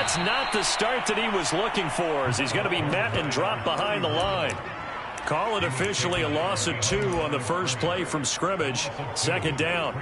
that's not the start that he was looking for, as he's going to be met and dropped behind the line. Call it officially a loss of 2 on the first play from scrimmage. Second down.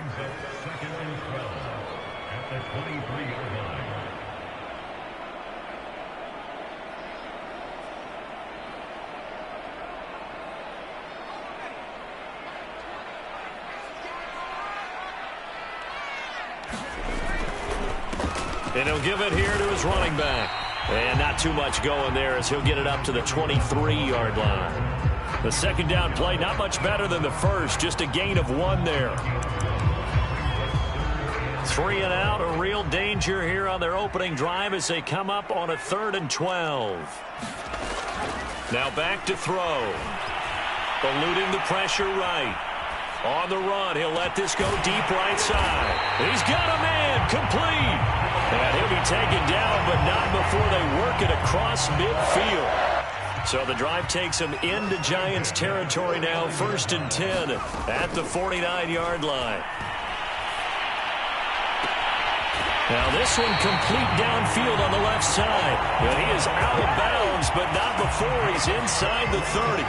And he'll give it here to his running back. And not too much going there as he'll get it up to the 23-yard line. The second down play, not much better than the first, just a gain of 1 there. 3 and out, a real danger here on their opening drive as they come up on a 3rd and 12. Now back to throw. Eluding the pressure right. On the run, he'll let this go deep right side. He's got a man, complete. And he'll be taken down, but not before they work it across midfield. So the drive takes him into Giants territory now, 1st and 10 at the 49-yard line. Now this one complete downfield on the left side. But he is out of bounds, but not before he's inside the 30.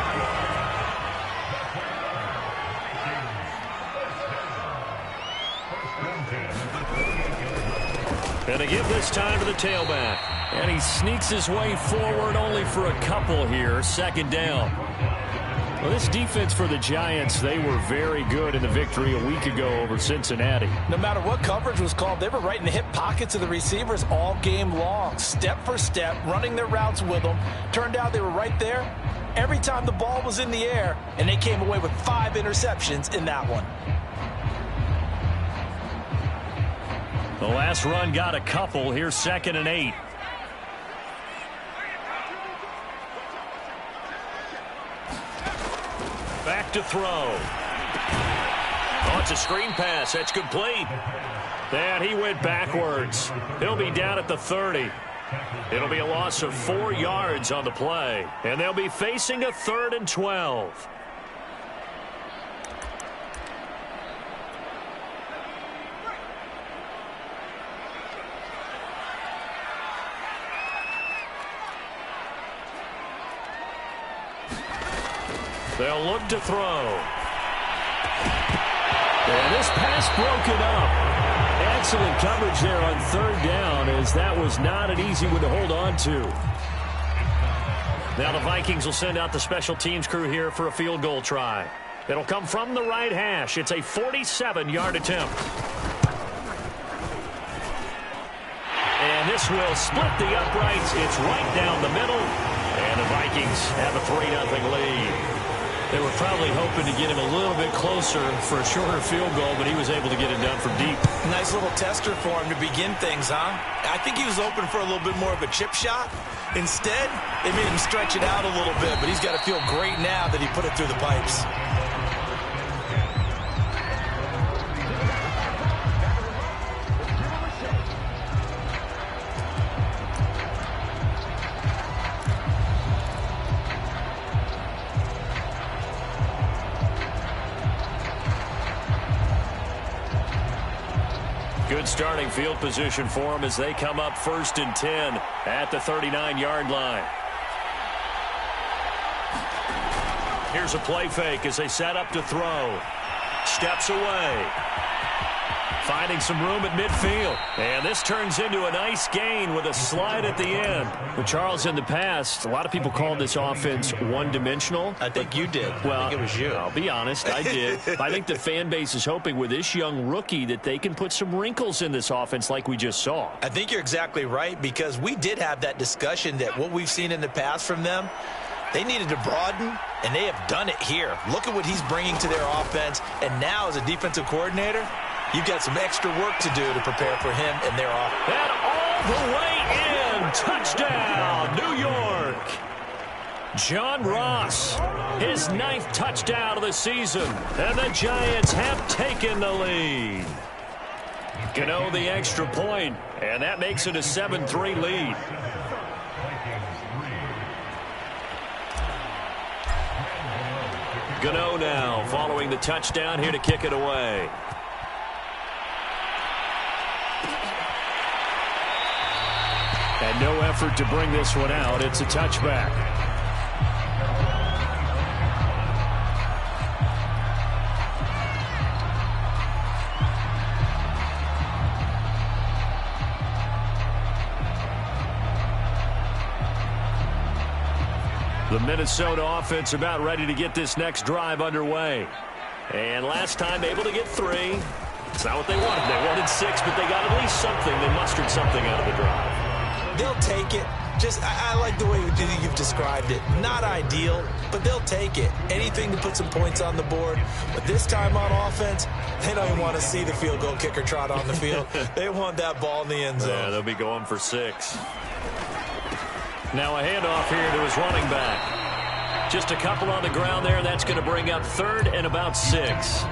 And to give this time to the tailback. And he sneaks his way forward only for a couple here. Second down. Well, this defense for the Giants, they were very good in the victory a week ago over Cincinnati. No matter what coverage was called, they were right in the hip pockets of the receivers all game long. Step for step, running their routes with them. Turned out they were right there every time the ball was in the air, and they came away with 5 interceptions in that one. The last run got a couple. Here's 2nd and 8. Back to throw. Oh, it's a screen pass. That's complete. And he went backwards. He'll be down at the 30. It'll be a loss of 4 yards on the play. And they'll be facing a 3rd and 12. They'll look to throw. And this pass broken up. Excellent coverage there on 3rd down, as that was not an easy one to hold on to. Now the Vikings will send out the special teams crew here for a field goal try. It'll come from the right hash. It's a 47-yard attempt. And this will split the uprights. It's right down the middle. And the Vikings have a 3-0 lead. They were probably hoping to get him a little bit closer for a shorter field goal, but he was able to get it done from deep. Nice little tester for him to begin things, huh? I think he was open for a little bit more of a chip shot. Instead, they made him stretch it out a little bit, but he's got to feel great now that he put it through the pipes. Good starting field position for them as they come up 1st and 10 at the 39-yard line. Here's a play fake as they set up to throw. Steps away. Finding some room at midfield. And this turns into a nice gain with a slide at the end. But Charles, in the past, a lot of people called this offense one-dimensional. I think you did. Well, I think it was you. I'll be honest, I did. I think the fan base is hoping with this young rookie that they can put some wrinkles in this offense like we just saw. I think you're exactly right, because we did have that discussion that what we've seen in the past from them, they needed to broaden, and they have done it here. Look at what he's bringing to their offense, and now as a defensive coordinator, you've got some extra work to do to prepare for him and their offense. And all the way in. Touchdown, New York. John Ross, his 9th touchdown of the season. And the Giants have taken the lead. Gano the extra point, and that makes it a 7-3 lead. Gano now following the touchdown here to kick it away. And And no effort to bring this one out. It's a touchback. The Minnesota offense about ready to get this next drive underway. And last time able to get 3. It's not what they wanted. They wanted 6, but they got at least something. They mustered something out of the drive. They'll take it. I like the way you've described it. Not ideal, but they'll take it. Anything to put some points on the board. But this time on offense, they don't even want to see the field goal kicker trot on the field. They want that ball in the end zone. Yeah, they'll be going for 6. Now a handoff here to his running back. Just a couple on the ground there. That's going to bring up 3rd and about 6.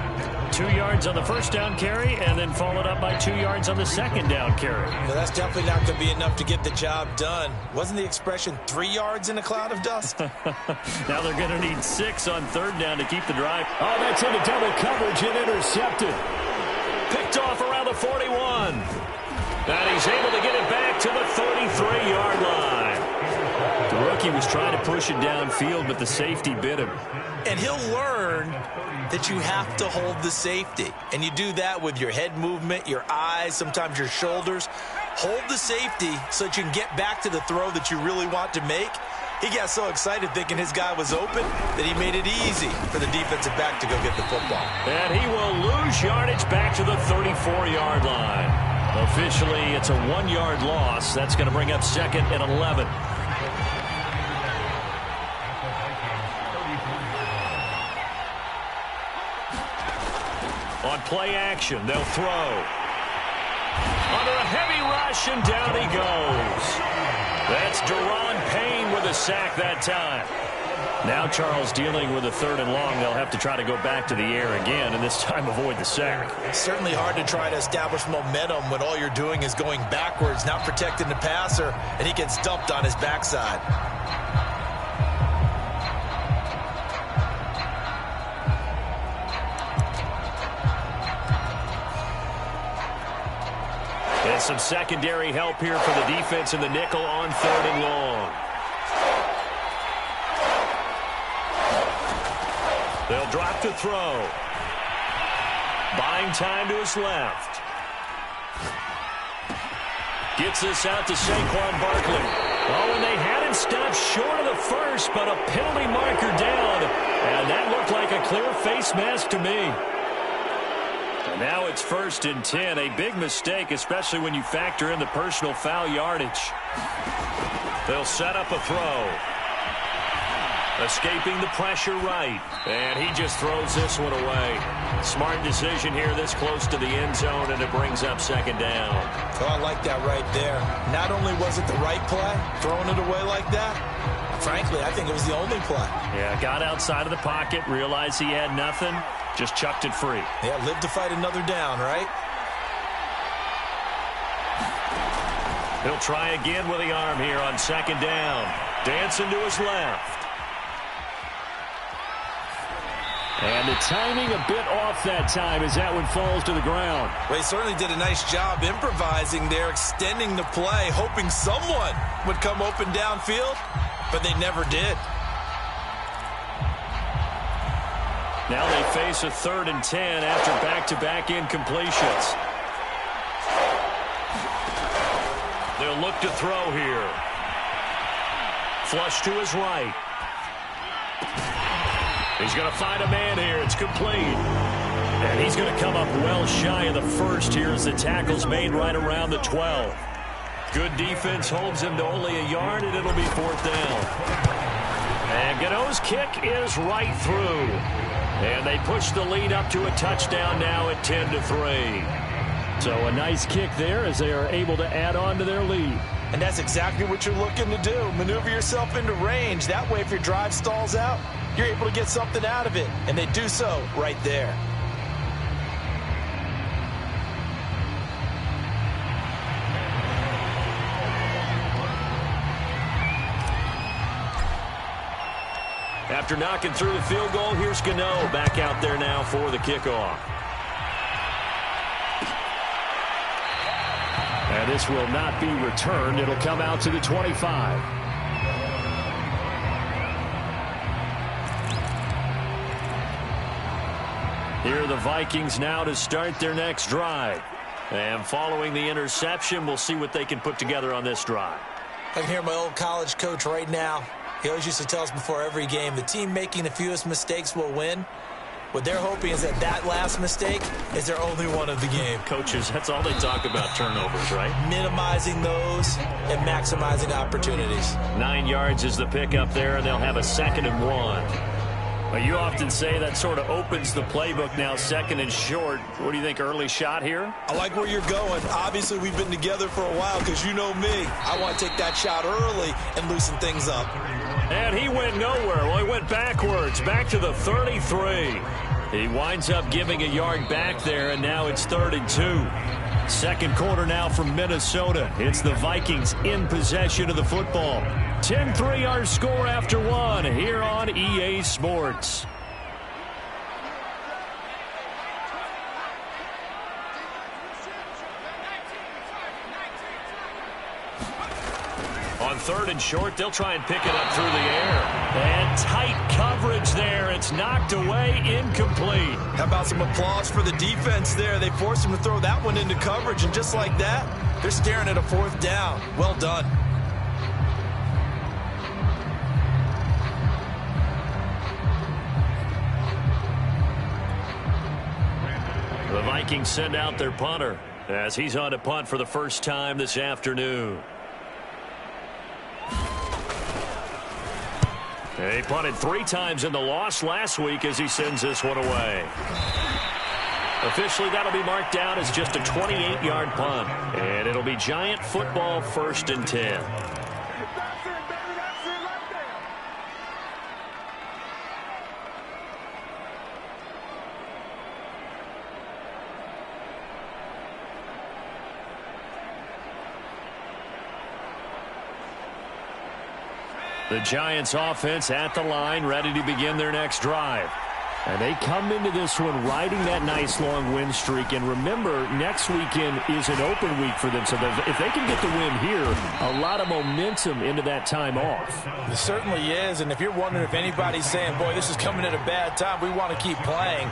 2 yards on the first down carry, and then followed up by 2 yards on the second down carry. Well, that's definitely not going to be enough to get the job done. Wasn't the expression 3 yards in a cloud of dust? Now they're going to need 6 on 3rd down to keep the drive. Oh, that's into double coverage and intercepted. Picked off around the 41. And he's able to get it back to the 33-yard line. The rookie was trying to push it downfield, but the safety bit him. And he'll learn that you have to hold the safety. And you do that with your head movement, your eyes, sometimes your shoulders. Hold the safety so that you can get back to the throw that you really want to make. He got so excited thinking his guy was open that he made it easy for the defensive back to go get the football. And he will lose yardage back to the 34-yard line. Officially, it's a 1-yard loss. That's going to bring up 2nd and 11. On play action, they'll throw. Under a heavy rush, and down he goes. That's Daron Payne with a sack that time. Now Charles dealing with a 3rd and long. They'll have to try to go back to the air again, and this time avoid the sack. It's certainly hard to try to establish momentum when all you're doing is going backwards, not protecting the passer, and he gets dumped on his backside. And some secondary help here for the defense in the nickel on 3rd and long. They'll drop to throw. Buying time to his left. Gets this out to Saquon Barkley. Oh, and they had him stopped short of the first, but a penalty marker down. And that looked like a clear face mask to me. And now it's 1st and 10. A big mistake, especially when you factor in the personal foul yardage. They'll set up a throw. Escaping the pressure right. And he just throws this one away. Smart decision here this close to the end zone, and it brings up 2nd down. Oh, I like that right there. Not only was it the right play, throwing it away like that, frankly, I think it was the only play. Yeah, got outside of the pocket, realized he had nothing, just chucked it free. Yeah, live to fight another down, right? He'll try again with the arm here on 2nd down. Dancing to his left. And the timing a bit off that time as that one falls to the ground. Well, he certainly did a nice job improvising there, extending the play, hoping someone would come open downfield, but they never did. Now they face a 3rd and 10 after back-to-back incompletions. They'll look to throw here. Flush to his right. He's going to find a man here. It's complete. And he's going to come up well shy of the first here as the tackle's made right around the 12. Good defense holds him to only a yard, and it'll be 4th down. And Gano's kick is right through. And they push the lead up to a touchdown now at 10-3. So a nice kick there as they are able to add on to their lead. And that's exactly what you're looking to do. Maneuver yourself into range. That way, if your drive stalls out, you're able to get something out of it. And they do so right there. After knocking through the field goal, here's Gano back out there now for the kickoff. And this will not be returned. It'll come out to the 25. Here are the Vikings now to start their next drive. And following the interception, we'll see what they can put together on this drive. I can hear my old college coach right now. He always used to tell us before every game, the team making the fewest mistakes will win. What they're hoping is that that last mistake is their only one of the game. Coaches, that's all they talk about, turnovers, right? Minimizing those and maximizing opportunities. 9 yards is the pickup there, and they'll have a 2nd and 1. Well, you often say that sort of opens the playbook now, 2nd and short. What do you think, early shot here? I like where you're going. Obviously, we've been together for a while because you know me. I want to take that shot early and loosen things up. And he went nowhere. Well, he went backwards, back to the 33. He winds up giving a yard back there, and now it's 3rd and 2. Second quarter now from Minnesota. It's the Vikings in possession of the football. 10-3 our score after 1 here on EA Sports. On 3rd and short, they'll try and pick it up through the air. And tight coverage there. It's knocked away, incomplete. How about some applause for the defense there? They forced him to throw that one into coverage, and just like that, they're staring at a 4th down. Well done. The Vikings send out their punter as he's on to punt for the first time this afternoon. He punted 3 times in the loss last week as he sends this one away. Officially, that'll be marked down as just a 28-yard punt. And it'll be Giant football, 1st and 10. The Giants offense at the line, ready to begin their next drive. And they come into this one riding that nice long win streak. And remember, next weekend is an open week for them. So if they can get the win here, a lot of momentum into that time off. It certainly is. And if you're wondering if anybody's saying, boy, this is coming at a bad time, we want to keep playing,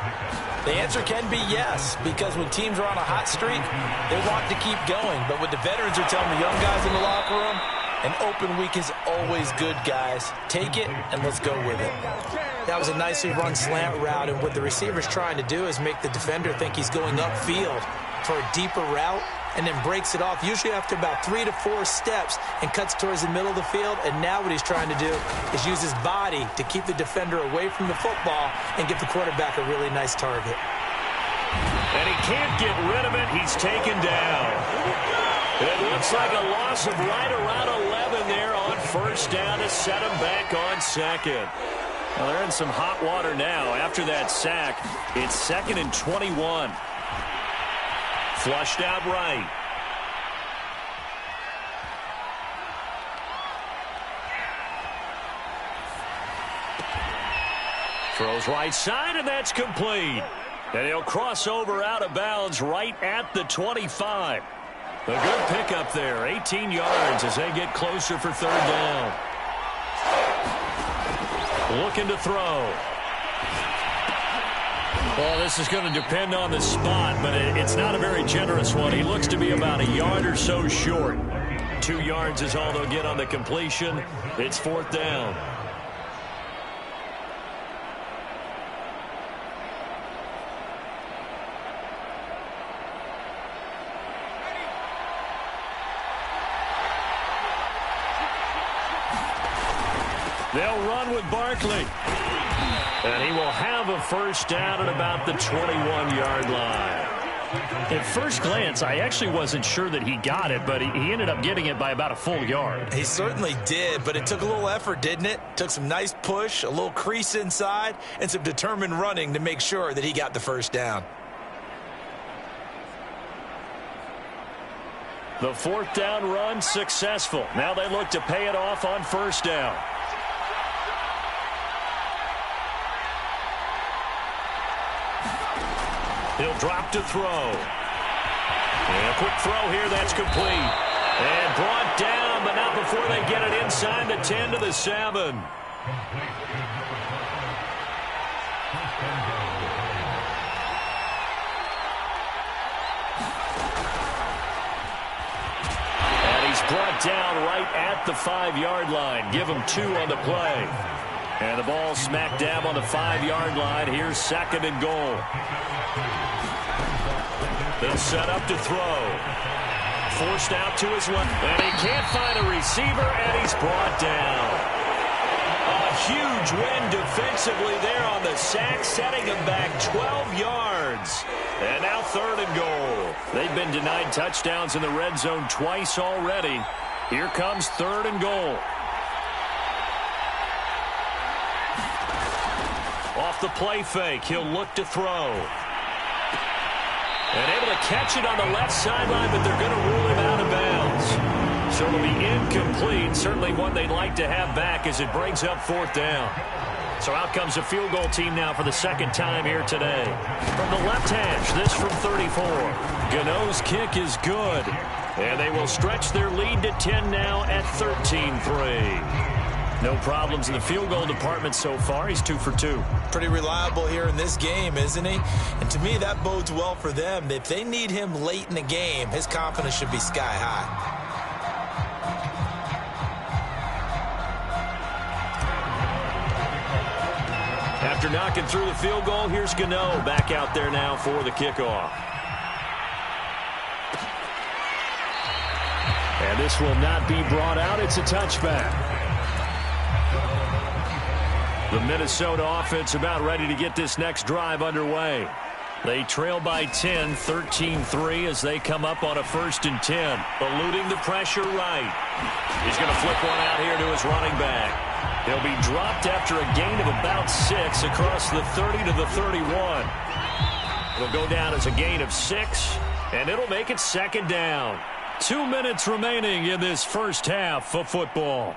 the answer can be yes. Because when teams are on a hot streak, they want to keep going. But what the veterans are telling the young guys in the locker room, an open week is always good, guys. Take it, and let's go with it. That was a nicely run slant route, and what the receiver's trying to do is make the defender think he's going upfield for a deeper route, and then breaks it off, usually after about 3 to 4 steps, and cuts towards the middle of the field. And now what he's trying to do is use his body to keep the defender away from the football and give the quarterback a really nice target. And he can't get rid of it. He's taken down. It looks like a loss of right around 11 there on 1st down to set him back on 2nd. Well, they're in some hot water now. After that sack, it's 2nd and 21. Flushed out right. Throws right side, and that's complete. And he'll cross over out of bounds right at the 25. A good pickup there, 18 yards as they get closer for 3rd down. Looking to throw. Well, this is going to depend on the spot, but it's not a very generous one. He looks to be about a yard or so short. 2 yards is all they'll get on the completion. It's 4th down. They'll run with Barkley. And he will have a 1st down at about the 21-yard line. At first glance, I actually wasn't sure that he got it, but he ended up getting it by about a full yard. He certainly did, but it took a little effort, didn't it? Took some nice push, a little crease inside, and some determined running to make sure that he got the 1st down. The 4th down run successful. Now they look to pay it off on 1st down. He'll drop to throw. And quick throw here. That's complete. And brought down, but not before they get it inside the 10 to the 7. And he's brought down right at the 5-yard line. Give him 2 on the play. And the ball smack dab on the 5-yard line. Here's 2nd and goal. They'll set up to throw. Forced out to his left. And he can't find a receiver, and he's brought down. A huge win defensively there on the sack, setting him back 12 yards. And now 3rd and goal. They've been denied touchdowns in the red zone twice already. Here comes 3rd and goal. Off the play fake, he'll look to throw. And able to catch it on the left sideline, but they're going to rule him out of bounds. So it'll be incomplete. Certainly one they'd like to have back as it brings up 4th down. So out comes a field goal team now for the 2nd time here today. From the left hash, this from 34. Gano's kick is good. And they will stretch their lead to 10 now at 13-3. No problems in the field goal department so far. He's 2 for 2. Pretty reliable here in this game, isn't he? And to me, that bodes well for them. If they need him late in the game, his confidence should be sky high. After knocking through the field goal, here's Gano back out there now for the kickoff. And this will not be brought out. It's a touchback. The Minnesota offense about ready to get this next drive underway. They trail by 10, 13-3 as they come up on a 1st and 10. Eluding the pressure right. He's going to flip one out here to his running back. He'll be dropped after a gain of about 6 across the 30 to the 31. It'll go down as a gain of 6, and it'll make it 2nd down. 2 minutes remaining in this first half of football.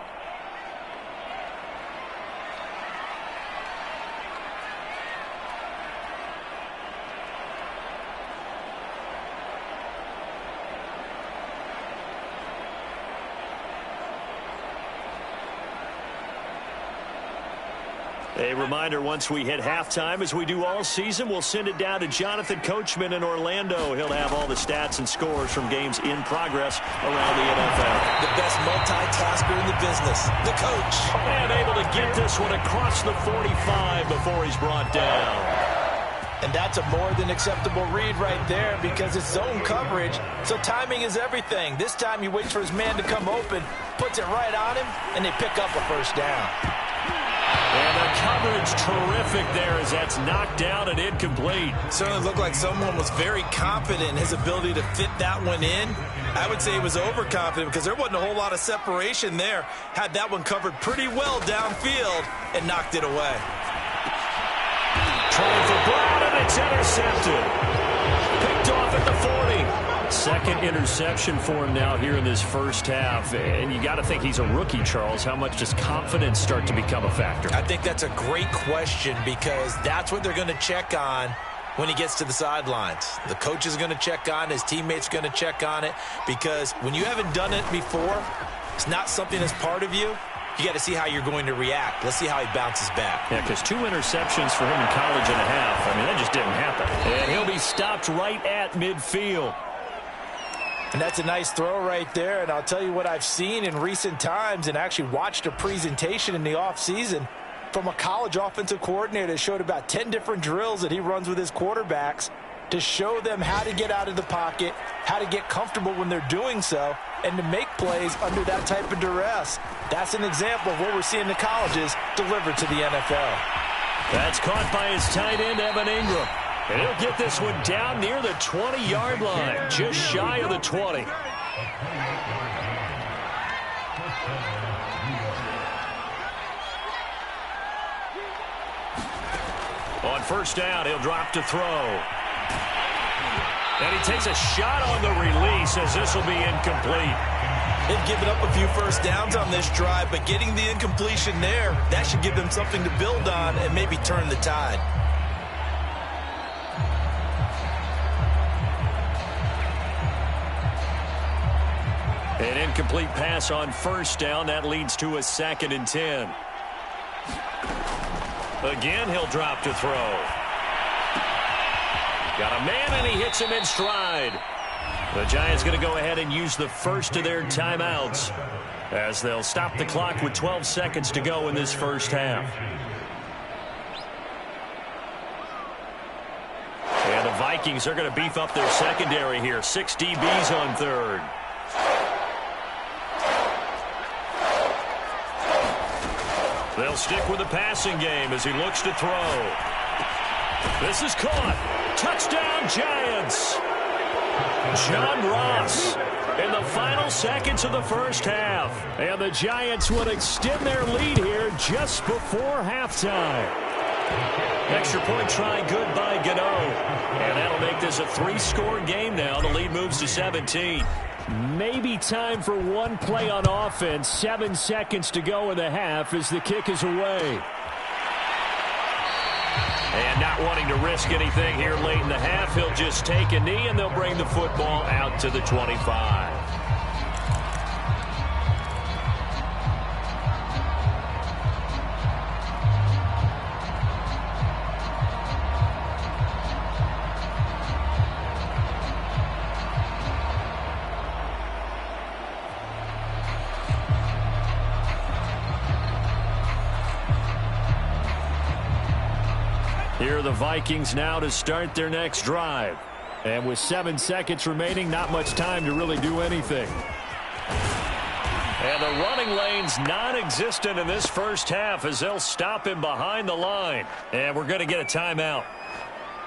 A reminder, once we hit halftime, as we do all season, we'll send it down to Jonathan Coachman in Orlando. He'll have all the stats and scores from games in progress around the NFL. The best multitasker in the business, the coach. And able to get this one across the 45 before he's brought down. And that's a more than acceptable read right there because it's zone coverage, so timing is everything. This time he waits for his man to come open, puts it right on him, and they pick up a 1st down. And the coverage terrific there as that's knocked down and incomplete. Certainly looked like someone was very confident in his ability to fit that one in. I would say he was overconfident because there wasn't a whole lot of separation there. Had that one covered pretty well downfield and knocked it away. Trying for Brown, and it's intercepted. Picked off at the 40. 2nd interception for him now here in this first half. And you got to think he's a rookie, Charles. How much does confidence start to become a factor? I think that's a great question because that's what they're going to check on when he gets to the sidelines. The coach is going to check on, his teammates are going to check on it because when you haven't done it before, it's not something that's part of you. You got to see how you're going to react. Let's see how he bounces back. Yeah, because 2 interceptions for him in college and a half. I mean, that just didn't happen. And he'll be stopped right at midfield. And that's a nice throw right there. And I'll tell you what I've seen in recent times and actually watched a presentation in the offseason from a college offensive coordinator that showed about 10 different drills that he runs with his quarterbacks to show them how to get out of the pocket, how to get comfortable when they're doing so, and to make plays under that type of duress. That's an example of what we're seeing the colleges deliver to the NFL. That's caught by his tight end, Evan Ingram. And he'll get this one down near the 20-yard line, just shy of the 20. On 1st down, he'll drop to throw. And he takes a shot on the release as this will be incomplete. They've given up a few 1st downs on this drive, but getting the incompletion there, that should give them something to build on and maybe turn the tide. An incomplete pass on first down. That leads to a 2nd and 10. Again, he'll drop to throw. Got a man, and he hits him in stride. The Giants going to go ahead and use the first of their timeouts as they'll stop the clock with 12 seconds to go in this first half. And the Vikings are going to beef up their secondary here. 6 DBs on third. They'll stick with the passing game as he looks to throw. This is caught. Touchdown, Giants. John Ross in the final seconds of the first half. And the Giants would extend their lead here just before halftime. Extra point try good by Gano. And that'll make this a 3-score game now. The lead moves to 17. Maybe time for one play on offense. 7 seconds to go in the half as the kick is away. And not wanting to risk anything here late in the half, he'll just take a knee and they'll bring the football out to the 25. Here are the Vikings now to start their next drive. And with 7 seconds remaining, not much time to really do anything. And the running lane's non-existent in this first half as they'll stop him behind the line. And we're going to get a timeout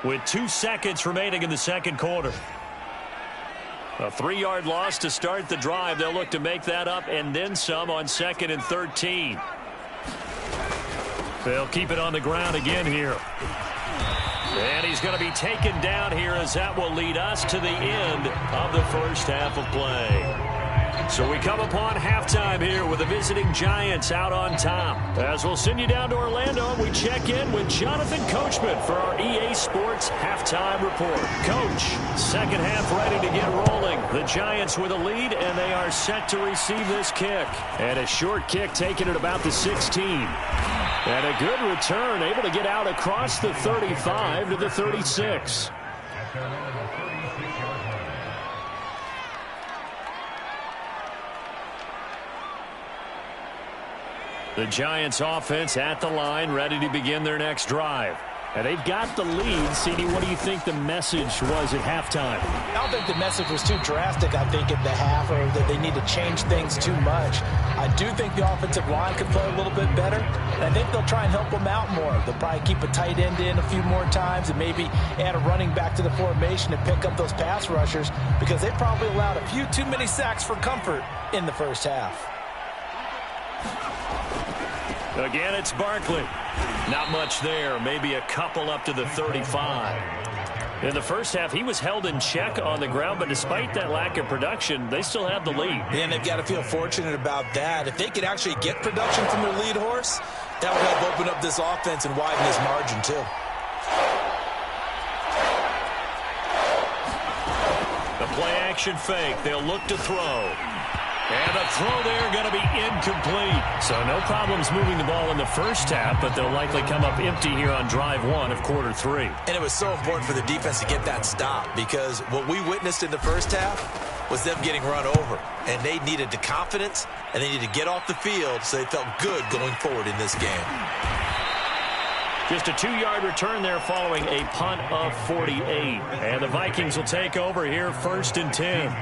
with 2 seconds remaining in the second quarter. A 3-yard loss to start the drive. They'll look to make that up and then some on 2nd and 13. They'll keep it on the ground again here. And he's going to be taken down here as that will lead us to the end of the first half of play. So we come upon halftime here with the visiting Giants out on top. As we'll send you down to Orlando, we check in with Jonathan Coachman for our EA Sports Halftime Report. Coach, second half ready to get rolling. The Giants with a lead, and they are set to receive this kick. And a short kick taken at about the 16. And a good return, able to get out across the 35 to the 36. The Giants offense at the line, ready to begin their next drive. And they've got the lead. CD, what do you think the message was at halftime? I don't think the message was too drastic, I think, at the half, or that they need to change things too much. I do think the offensive line could play a little bit better, and I think they'll try and help them out more. They'll probably keep a tight end in a few more times and maybe add a running back to the formation to pick up those pass rushers, because they probably allowed a few too many sacks for comfort in the first half. Again, it's Barkley. Not much there. Maybe a couple up to the 35. In the first half, he was held in check on the ground, but despite that lack of production, they still have the lead. And they've got to feel fortunate about that. If they could actually get production from their lead horse, that would help open up this offense and widen this margin, too. The play-action fake. They'll look to throw. And the throw there going to be incomplete. So no problems moving the ball in the first half, but they'll likely come up empty here on drive 1 of quarter 3. And it was so important for the defense to get that stop, because what we witnessed in the first half was them getting run over. And they needed the confidence, and they needed to get off the field so they felt good going forward in this game. Just a 2-yard return there following a punt of 48. And the Vikings will take over here, 1st and 10.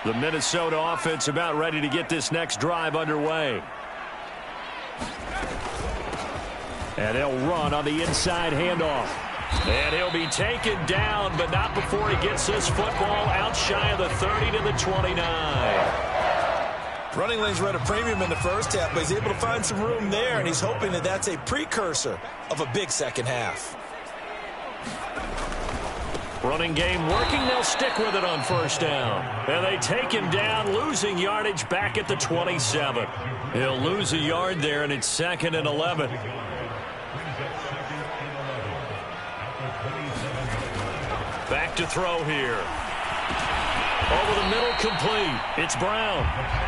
The Minnesota offense about ready to get this next drive underway. And they'll run on the inside handoff. And he'll be taken down, but not before he gets this football out shy of the 30 to the 29. Running lanes were at a premium in the first half, but he's able to find some room there, and he's hoping that that's a precursor of a big second half. Running game working. They'll stick with it on first down. And they take him down, losing yardage back at the 27. He'll lose a yard there, and it's 2nd and 11. Back to throw here. Over the middle, complete. It's Brown.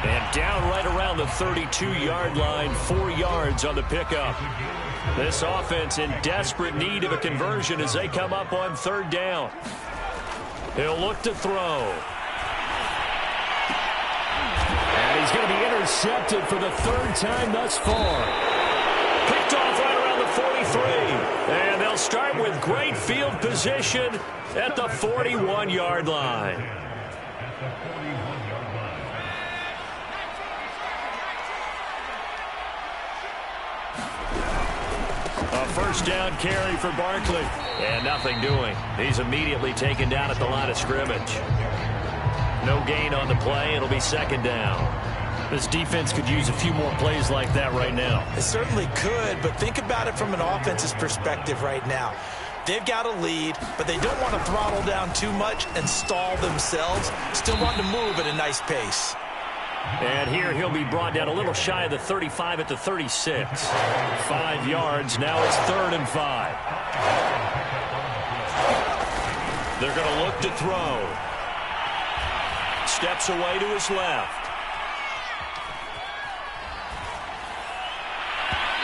And down right around the 32-yard line, 4 yards on the pickup. This offense in desperate need of a conversion as they come up on 3rd down. He'll look to throw. And he's going to be intercepted for the 3rd time thus far. Picked off right around the 43. And they'll start with great field position at the 41-yard line. A 1st down carry for Barkley. And nothing doing. He's immediately taken down at the line of scrimmage. No gain on the play. It'll be 2nd down. This defense could use a few more plays like that right now. It certainly could, but think about it from an offense's perspective right now. They've got a lead, but they don't want to throttle down too much and stall themselves. Still want to move at a nice pace. And here he'll be brought down a little shy of the 35 at the 36. 5 yards. Now it's 3rd and 5. They're going to look to throw. Steps away to his left.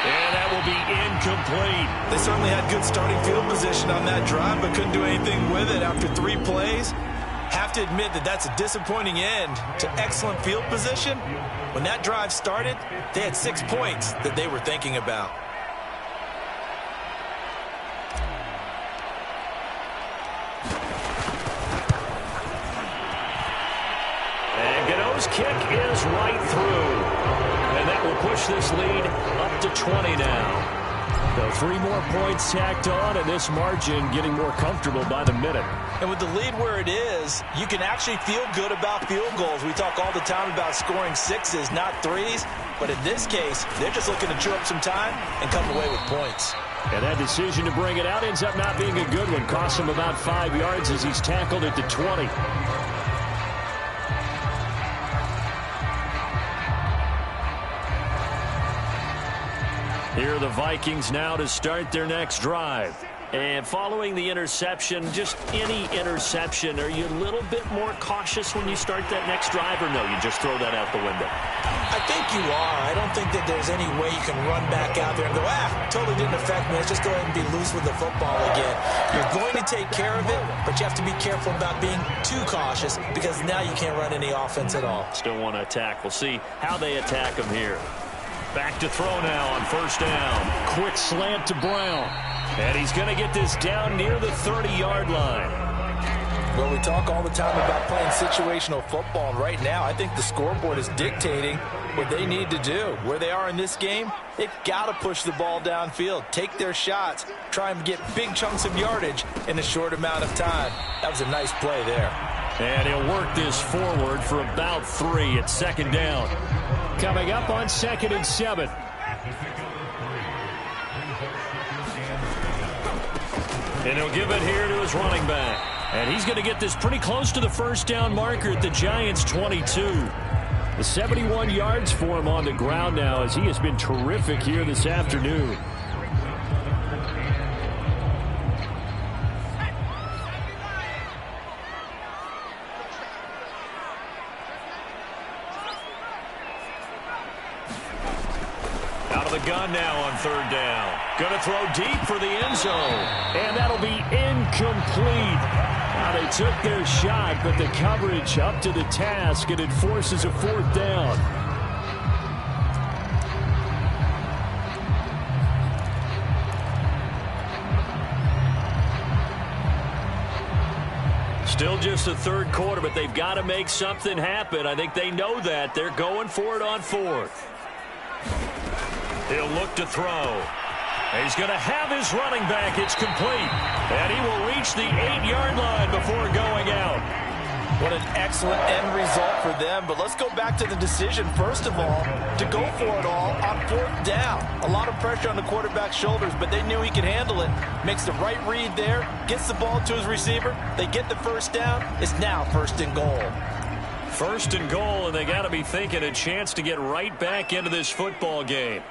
And that will be incomplete. They certainly had good starting field position on that drive, but couldn't do anything with it after 3 plays. Have to admit that that's a disappointing end to excellent field position. When that drive started, they had 6 points that they were thinking about. And Gano's kick is right through. And that will push this lead up to 20 now. So 3 more points tacked on, and this margin getting more comfortable by the minute. And with the lead where it is, you can actually feel good about field goals. We talk all the time about scoring 6s, not 3s. But in this case, they're just looking to chew up some time and come away with points. And that decision to bring it out ends up not being a good one. Costs him about 5 yards as he's tackled at the 20. Here are the Vikings now to start their next drive. And following the interception, just any interception, are you a little bit more cautious when you start that next drive, or no, you just throw that out the window? I think you are. I don't think that there's any way you can run back out there and go, totally didn't affect me. Let's just go ahead and be loose with the football again. You're going to take care of it, but you have to be careful about being too cautious because now you can't run any offense at all. Still want to attack. We'll see how they attack him here. Back to throw now on 1st down. Quick slant to Brown. And he's going to get this down near the 30-yard line. Well, we talk all the time about playing situational football, and right now I think the scoreboard is dictating what they need to do. Where they are in this game, they've got to push the ball downfield, take their shots, try and get big chunks of yardage in a short amount of time. That was a nice play there. And he'll work this forward for about 3 at 2nd down. Coming up on 2nd and 7. And he'll give it here to his running back. And he's going to get this pretty close to the 1st down marker at the Giants' 22. The 71 yards for him on the ground now as he has been terrific here this afternoon. The gun now on 3rd down. Going to throw deep for the end zone. And that'll be incomplete. Now they took their shot, but the coverage up to the task, and it forces a 4th down. Still just the 3rd quarter, but they've got to make something happen. I think they know that. They're going for it on 4th. He'll look to throw. He's going to have his running back. It's complete. And he will reach the 8-yard line before going out. What an excellent end result for them. But let's go back to the decision, first of all, to go for it all on 4th down. A lot of pressure on the quarterback's shoulders, but they knew he could handle it. Makes the right read there, gets the ball to his receiver. They get the 1st down. It's now 1st and goal. 1st and goal, and they got to be thinking a chance to get right back into this football game.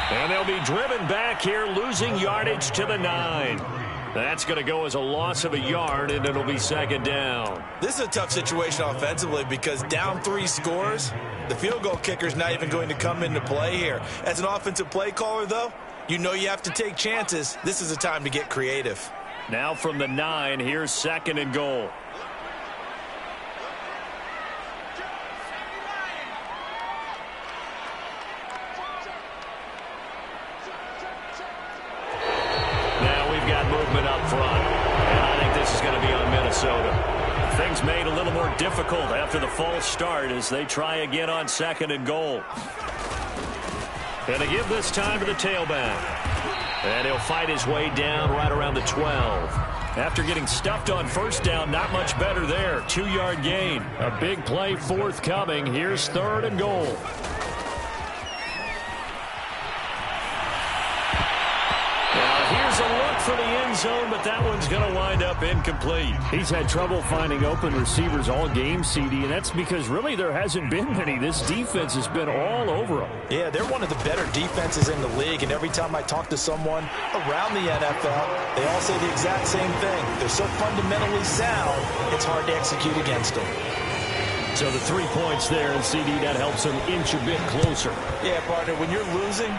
And they'll be driven back here, losing yardage to the 9. That's going to go as a loss of a yard, and it'll be second down. This is a tough situation offensively because down 3 scores, the field goal kicker's not even going to come into play here. As an offensive play caller, though, you know you have to take chances. This is a time to get creative. Now from the 9, here's second and goal. Now we've got movement up front, and I think this is going to be on Minnesota. Things made a little more difficult after the false start as they try again on second and goal. And they give this time to the tailback. And he'll fight his way down right around the 12. After getting stuffed on first down, not much better there. 2-yard gain. A big play forthcoming. Here's third and goal. Here's a look for the end zone, but that one's going to wind up incomplete. He's had trouble finding open receivers all game, CD, and that's because really there hasn't been many. This defense has been all over them. Yeah, they're one of the better defenses in the league, and every time I talk to someone around the NFL, they all say the exact same thing. They're so fundamentally sound, it's hard to execute against them. So the 3 points there, and CD, that helps them inch a bit closer. Yeah, partner, when you're losing,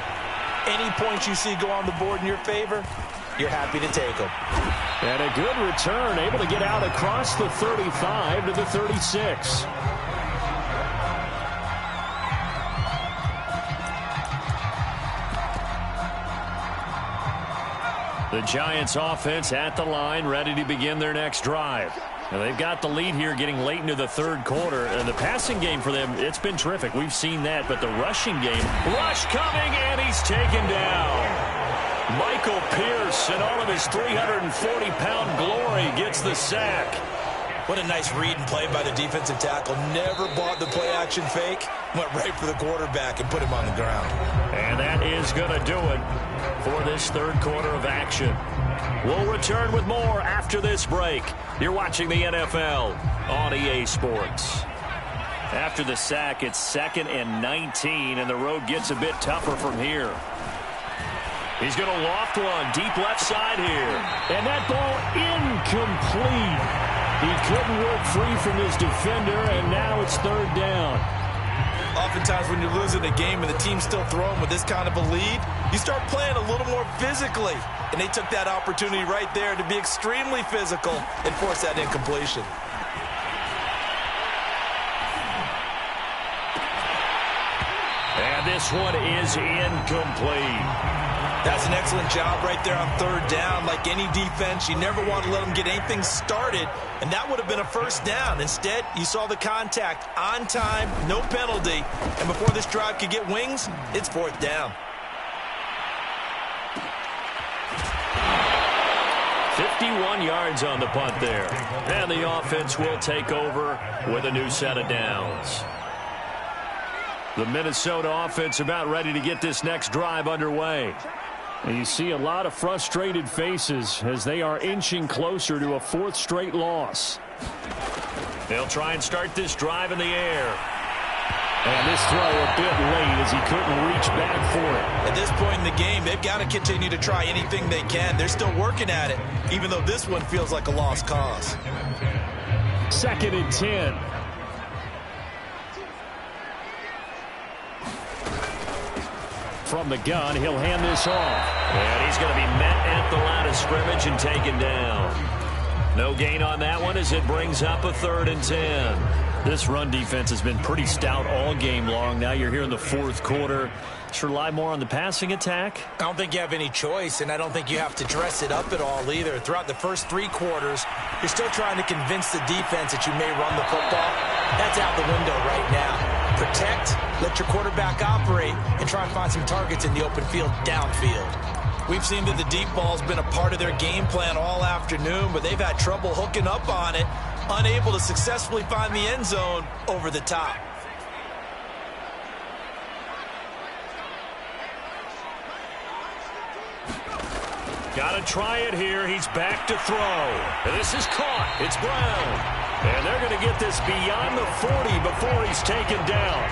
any points you see go on the board in your favor, you're happy to take them. And a good return, able to get out across the 35 to the 36. The Giants offense at the line, ready to begin their next drive. Now they've got the lead here getting late into the third quarter. And the passing game for them, it's been terrific. We've seen that. But the rushing game, rush coming, and he's taken down. Michael Pierce, in all of his 340-pound glory, gets the sack. What a nice read and play by the defensive tackle. Never bought the play-action fake. Went right for the quarterback and put him on the ground. And that is going to do it for this third quarter of action. We'll return with more after this break. You're watching the NFL on EA Sports. After the sack, it's 2nd and 19, and the road gets a bit tougher from here. He's going to loft one deep left side here. And that ball incomplete. He couldn't work free from his defender, and now it's third down. Oftentimes when you're losing a game and the team's still throwing with this kind of a lead, you start playing a little more physically. And they took that opportunity right there to be extremely physical and force that incompletion. And this one is incomplete. That's an excellent job right there on third down. Like any defense, you never want to let them get anything started, and that would have been a first down. Instead, you saw the contact on time, no penalty, and before this drive could get wings, it's fourth down. 51 yards on the punt there. And the offense will take over with a new set of downs. The Minnesota offense about ready to get this next drive underway. And you see a lot of frustrated faces as they are inching closer to a 4th straight loss. They'll try and start this drive in the air. And this throw a bit late as he couldn't reach back for it. At this point in the game, they've got to continue to try anything they can. They're still working at it, even though this one feels like a lost cause. 2nd and 10. From the gun, he'll hand this off. And he's going to be met at the line of scrimmage and taken down. No gain on that one as it brings up a 3rd and 10. This run defense has been pretty stout all game long. Now you're here in the 4th quarter. Should rely more on the passing attack? I don't think you have any choice, and I don't think you have to dress it up at all either. Throughout the first 3 quarters, you're still trying to convince the defense that you may run the football. That's out the window right now. Protect, let your quarterback operate, and try and find some targets in the open field downfield. We've seen that the deep ball's been a part of their game plan all afternoon, but they've had trouble hooking up on it, unable to successfully find the end zone over the top. Got to try it here. He's back to throw. And this is caught. It's Brown. And they're going to get this beyond the 40 before he's taken down.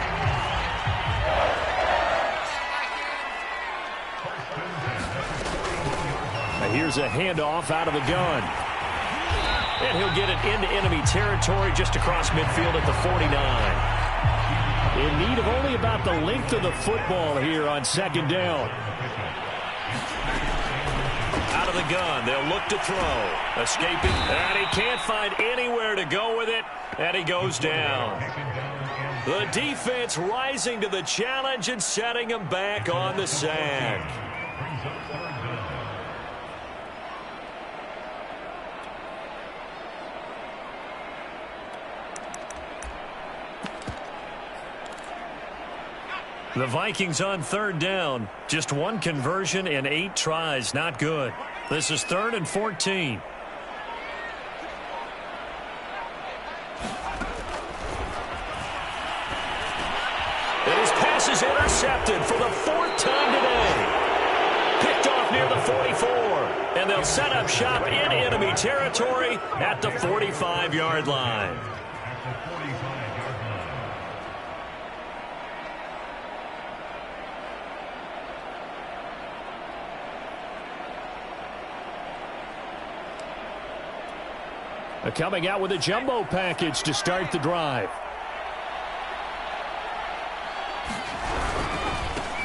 Here's a handoff out of the gun. And he'll get it into enemy territory just across midfield at the 49. In need of only about the length of the football here on second down. Out of the gun, they'll look to throw. Escaping, and he can't find anywhere to go with it, and he goes down. The defense rising to the challenge and setting him back on the sack. The Vikings on third down. Just one conversion in 8 tries. Not good. This is 3rd and 14. And his pass is intercepted for the 4th time today. Picked off near the 44. And they'll set up shop in enemy territory at the 45-yard line. Coming out with a jumbo package to start the drive.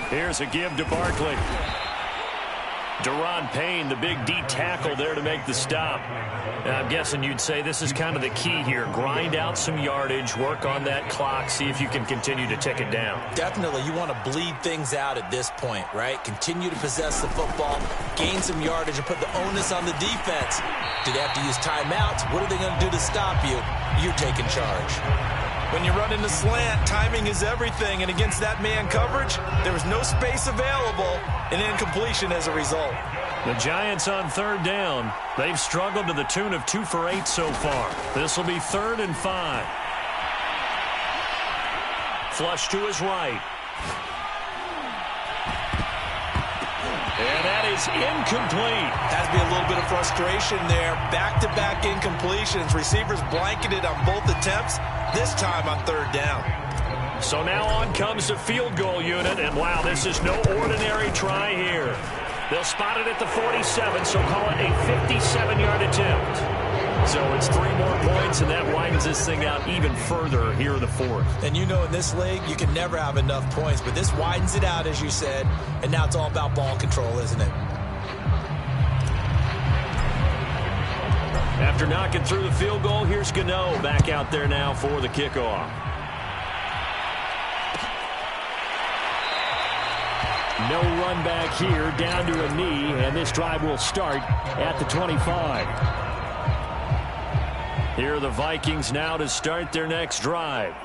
Here's a give to Barkley. Daron Payne, the big D tackle there to make the stop. And I'm guessing you'd say this is kind of the key here. Grind out some yardage, work on that clock, see if you can continue to tick it down. Definitely, you want to bleed things out at this point, right? Continue to possess the football, gain some yardage, and put the onus on the defense. Do they have to use timeouts? What are they going to do to stop you? You're taking charge. When you run in the slant, timing is everything, and against that man coverage, there was no space available, and incompletion as a result. The Giants on third down. They've struggled to the tune of 2 for 8 so far. This will be 3rd and 5. Flush to his right. And that is incomplete. Has to be a little bit of frustration there. Back-to-back incompletions. Receivers blanketed on both attempts, this time on third down. So now on comes the field goal unit, and wow, this is no ordinary try here. They'll spot it at the 47, so call it a 57-yard attempt. So it's 3 more points, and that widens this thing out even further here in the 4th. And you know in this league, you can never have enough points, but this widens it out, as you said, and now it's all about ball control, isn't it? After knocking through the field goal, here's Gano back out there now for the kickoff. No run back here, down to a knee, and this drive will start at the 25. Here are the Vikings now to start their next drive.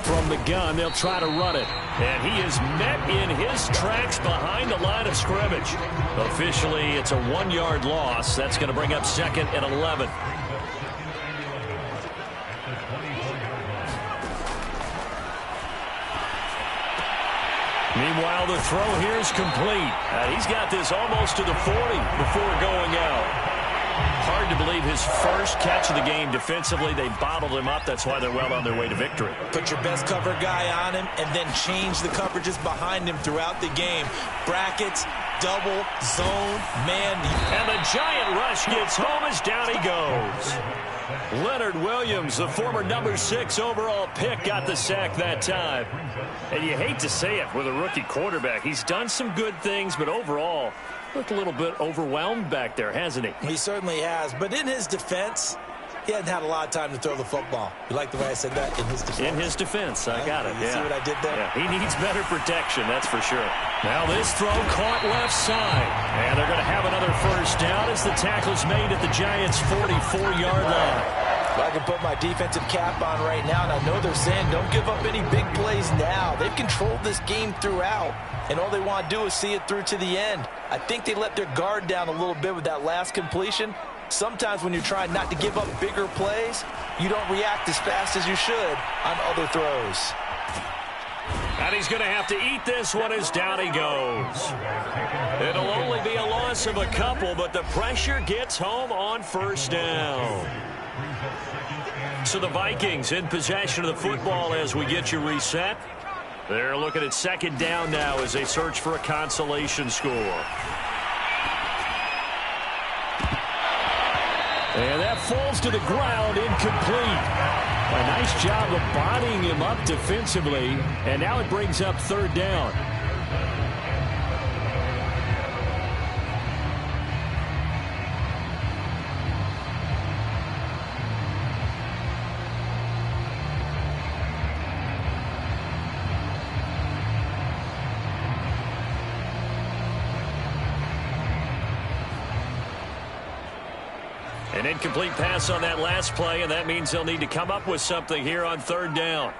From the gun, they'll try to run it. And he is met in his tracks behind the line of scrimmage. Officially, it's a 1-yard loss. That's going to bring up 2nd and 11. Meanwhile, the throw here is complete. He's got this almost to the 40 before going out. Hard to believe his first catch of the game defensively. They bottled him up. That's why they're well on their way to victory. Put your best cover guy on him and then change the coverages behind him throughout the game. Brackets, double, zone, man. And the giant rush gets home as down he goes. Leonard Williams, the former number 6 overall pick, got the sack that time. And you hate to say it with a rookie quarterback. He's done some good things, but overall, looked a little bit overwhelmed back there, hasn't he? He certainly has. But in his defense, he hasn't had a lot of time to throw the football. You like the way I said that? In his defense. In his defense. I got it. You see what I did there? Yeah, he needs better protection, that's for sure. Now this throw caught left side. And they're going to have another first down as the tackle's made at the Giants' 44-yard line. I can put my defensive cap on right now, and I know they're saying don't give up any big plays now. They've controlled this game throughout, and all they want to do is see it through to the end. I think they let their guard down a little bit with that last completion. Sometimes when you're trying not to give up bigger plays, you don't react as fast as you should on other throws. And he's going to have to eat this one as down he goes. It'll only be a loss of a couple, but the pressure gets home on first down. So the Vikings in possession of the football as we get you reset. They're looking at second down now as they search for a consolation score. And that falls to the ground, incomplete. A nice job of bodying him up defensively, and now it brings up third down. An incomplete pass on that last play, and that means they'll need to come up with something here on third down.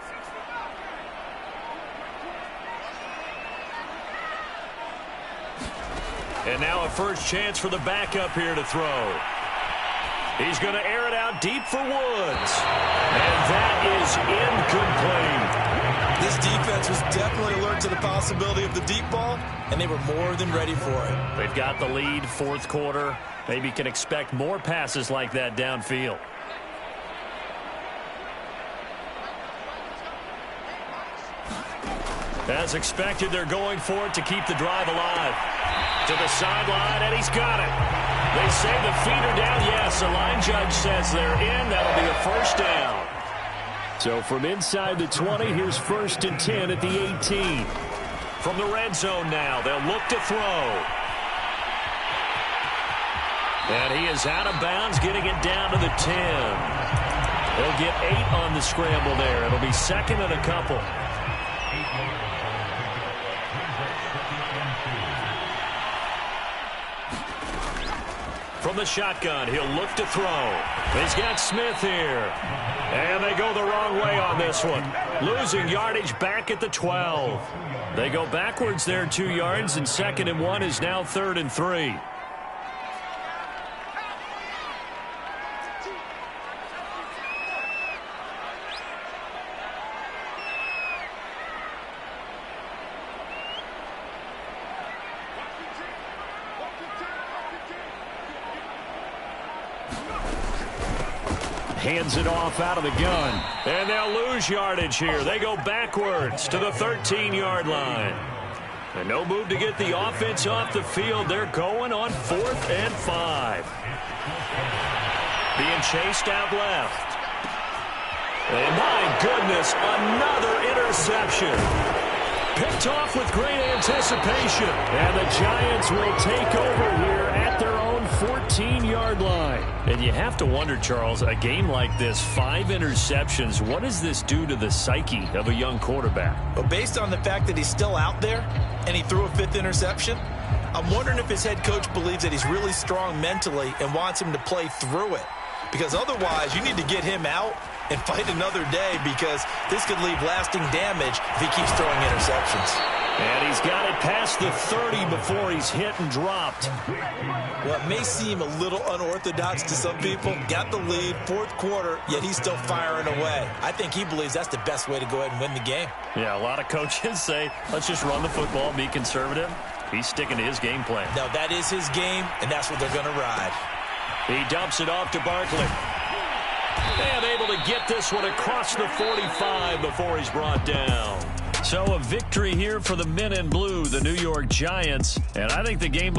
And now a first chance for the backup here to throw. He's going to air it out deep for Woods. And that is incomplete. This defense was definitely alert to the possibility of the deep ball, and they were more than ready for it. They've got the lead, fourth quarter. Maybe can expect more passes like that downfield. As expected, they're going for it to keep the drive alive. To the sideline, and he's got it. They say the feet are down. Yes, the line judge says they're in. That'll be a first down. So from inside the 20, here's 1st and 10 at the 18. From the red zone now, they'll look to throw. And he is out of bounds, getting it down to the 10. They'll get 8 on the scramble there. It'll be second and a couple. From the shotgun, he'll look to throw. He's got Smith here. And they go the wrong way on this one. Losing yardage back at the 12. They go backwards there 2 yards, and 2nd and 1 is now 3rd and 3. Hands it off out of the gun. And they'll lose yardage here. They go backwards to the 13-yard line. And no move to get the offense off the field. They're going on 4th and 5. Being chased out left. And my goodness, another interception. Picked off with great anticipation. And the Giants will take over here at their own 14-yard line. And you have to wonder, Charles, a game like this, 5 interceptions, what does this do to the psyche of a young quarterback? Well, based on the fact that he's still out there and he threw a 5th interception, I'm wondering if his head coach believes that he's really strong mentally and wants him to play through it. Because otherwise, you need to get him out and fight another day, because this could leave lasting damage if he keeps throwing interceptions. And he's got it past the 30 before he's hit and dropped. Well, it may seem a little unorthodox to some people. Got the lead, 4th quarter, yet he's still firing away. I think he believes that's the best way to go ahead and win the game. Yeah, a lot of coaches say, let's just run the football, be conservative. He's sticking to his game plan. No, that is his game, and that's what they're going to ride. He dumps it off to Barkley. And able to get this one across the 45 before he's brought down. So a victory here for the men in blue, the New York Giants. And I think the game